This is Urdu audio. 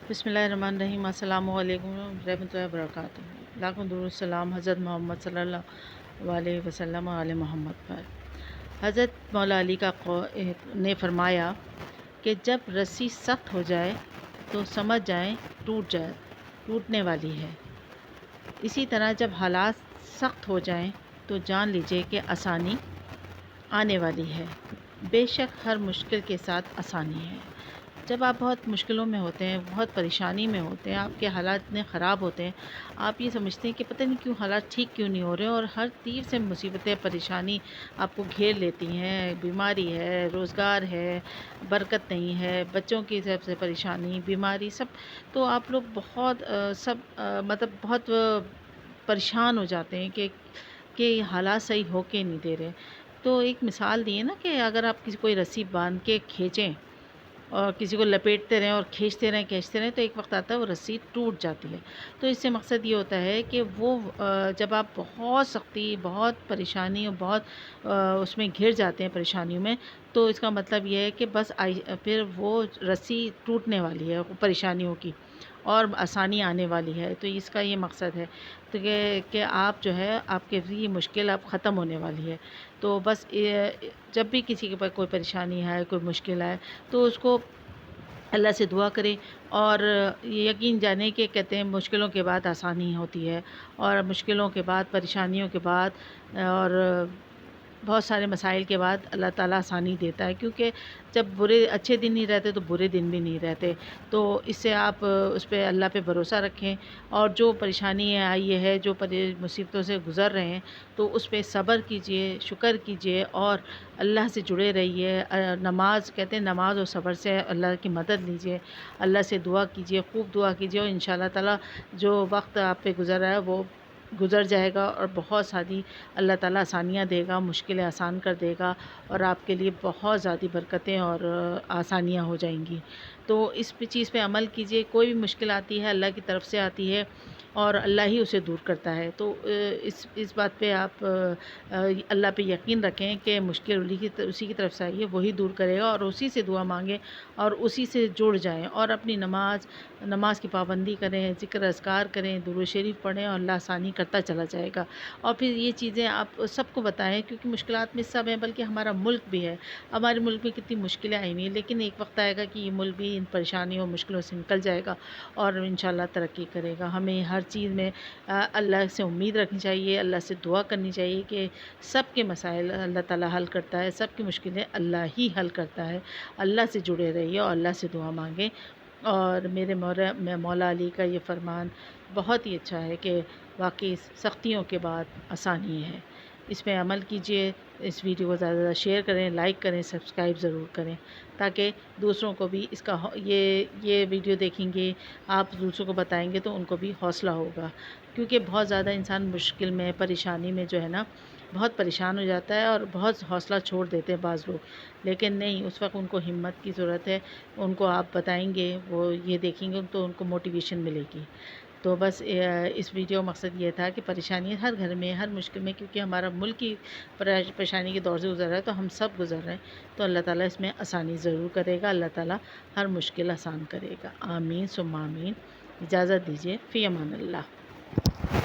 بسم اللہ الرحمن الرحیم۔ السلام علیکم ورحمۃ اللہ وبرکاتہ۔ لاکھوں درود السلام حضرت محمد صلی اللہ علیہ وسلم علیہ محمد پر۔ حضرت مولا علی نے فرمایا کہ جب رسی سخت ہو جائے تو سمجھ جائیں ٹوٹنے والی ہے۔ اسی طرح جب حالات سخت ہو جائیں تو جان لیجئے کہ آسانی آنے والی ہے۔ بے شک ہر مشکل کے ساتھ آسانی ہے۔ جب آپ بہت مشکلوں میں ہوتے ہیں، بہت پریشانی میں ہوتے ہیں، آپ کے حالات اتنے خراب ہوتے ہیں، آپ یہ سمجھتے ہیں کہ پتہ نہیں کیوں حالات ٹھیک کیوں نہیں ہو رہے، اور ہر تیر سے مصیبتیں پریشانی آپ کو گھیر لیتی ہیں۔ بیماری ہے، روزگار ہے، برکت نہیں ہے، بچوں کی طرف سے پریشانی، بیماری، سب تو آپ لوگ بہت مطلب بہت پریشان ہو جاتے ہیں کہ حالات صحیح ہو کے نہیں دے رہے۔ تو ایک مثال دی ہے نا کہ اگر آپ کوئی رسی باندھ کے کھینچیں اور کسی کو لپیٹتے رہیں اور کھینچتے رہیں تو ایک وقت آتا ہے وہ رسی ٹوٹ جاتی ہے۔ تو اس سے مقصد یہ ہوتا ہے کہ وہ جب آپ بہت سختی، بہت پریشانی اور بہت اس میں گھر جاتے ہیں پریشانیوں میں، تو اس کا مطلب یہ ہے کہ بس پھر وہ رسی ٹوٹنے والی ہے پریشانیوں کی، اور آسانی آنے والی ہے۔ تو اس کا یہ مقصد ہے تو کہ آپ جو ہے آپ کے یہ مشکل اب ختم ہونے والی ہے۔ تو بس جب بھی کسی کے پاس کوئی پریشانی ہے، کوئی مشکل ہے، تو اس کو اللہ سے دعا کریں، اور یقین جانیں کہ کہتے ہیں مشکلوں کے بعد آسانی ہوتی ہے، اور مشکلوں کے بعد، پریشانیوں کے بعد، اور بہت سارے مسائل کے بعد اللہ تعالیٰ آسانی دیتا ہے، کیونکہ جب اچھے دن نہیں رہتے تو برے دن بھی نہیں رہتے۔ تو اس سے آپ اس پہ اللہ پہ بھروسہ رکھیں، اور جو پریشانی آئی ہے، جو مصیبتوں سے گزر رہے ہیں، تو اس پہ صبر کیجئے، شکر کیجئے، اور اللہ سے جڑے رہیے۔ نماز کہتے ہیں نماز اور صبر سے اللہ کی مدد لیجئے، اللہ سے دعا کیجئے، خوب دعا کیجئے، اور انشاءاللہ تعالیٰ جو وقت آپ پہ گزر رہا ہے وہ گزر جائے گا، اور بہت ساری اللہ تعالیٰ آسانیاں دے گا، مشکلیں آسان کر دے گا، اور آپ کے لیے بہت زیادہ برکتیں اور آسانیاں ہو جائیں گی۔ تو اس چیز پہ عمل کیجئے۔ کوئی بھی مشکل آتی ہے اللہ کی طرف سے آتی ہے، اور اللہ ہی اسے دور کرتا ہے۔ تو اس بات پہ آپ اللہ پہ یقین رکھیں کہ مشکل اسی کی طرف سے آئی ہے، وہی دور کرے گا، اور اسی سے دعا مانگیں، اور اسی سے جڑ جائیں، اور اپنی نماز کی پابندی کریں، ذکر اذکار کریں، درود شریف پڑھیں، اور اللہ آسانی کرتا چلا جائے گا۔ اور پھر یہ چیزیں آپ سب کو بتائیں، کیونکہ مشکلات میں سب ہیں، بلکہ ہمارا ملک بھی ہے۔ ہمارے ملک میں کتنی مشکلیں آئی ہوئی ہیں، لیکن ایک وقت آئے گا کہ یہ ملک بھی ان پریشانیوں اور مشکلوں سے نکل جائے گا، اور انشاءاللہ ترقی کرے گا۔ ہمیں ہر چیز میں اللہ سے امید رکھنی چاہیے، اللہ سے دعا کرنی چاہیے کہ سب کے مسائل اللہ تعالیٰ حل کرتا ہے، سب کی مشکلیں اللہ ہی حل کرتا ہے۔ اللہ سے جڑے رہیے اور اللہ سے دعا مانگیں۔ اور میرے مولا علی کا یہ فرمان بہت ہی اچھا ہے کہ واقعی سختیوں کے بعد آسانی ہے۔ اس پہ عمل کیجئے۔ اس ویڈیو کو زیادہ زیادہ شیئر کریں، لائک کریں، سبسکرائب ضرور کریں، تاکہ دوسروں کو بھی اس کا یہ ویڈیو دیکھیں گے، آپ دوسروں کو بتائیں گے تو ان کو بھی حوصلہ ہوگا، کیونکہ بہت زیادہ انسان مشکل میں، پریشانی میں جو ہے نا بہت پریشان ہو جاتا ہے، اور بہت حوصلہ چھوڑ دیتے ہیں بعض لوگ، لیکن نہیں، اس وقت ان کو ہمت کی ضرورت ہے۔ ان کو آپ بتائیں گے، وہ یہ دیکھیں گے تو ان کو موٹیویشن ملے گی۔ تو بس اس ویڈیو کا مقصد یہ تھا کہ پریشانی ہر گھر میں، ہر مشکل میں، کیونکہ ہمارا ملک ہی پریشانی کے دور سے گزر رہا ہے، تو ہم سب گزر رہے ہیں، تو اللہ تعالیٰ اس میں آسانی ضرور کرے گا، اللہ تعالیٰ ہر مشکل آسان کرے گا۔ آمین ثم آمین۔ اجازت دیجیے، فی امان اللہ۔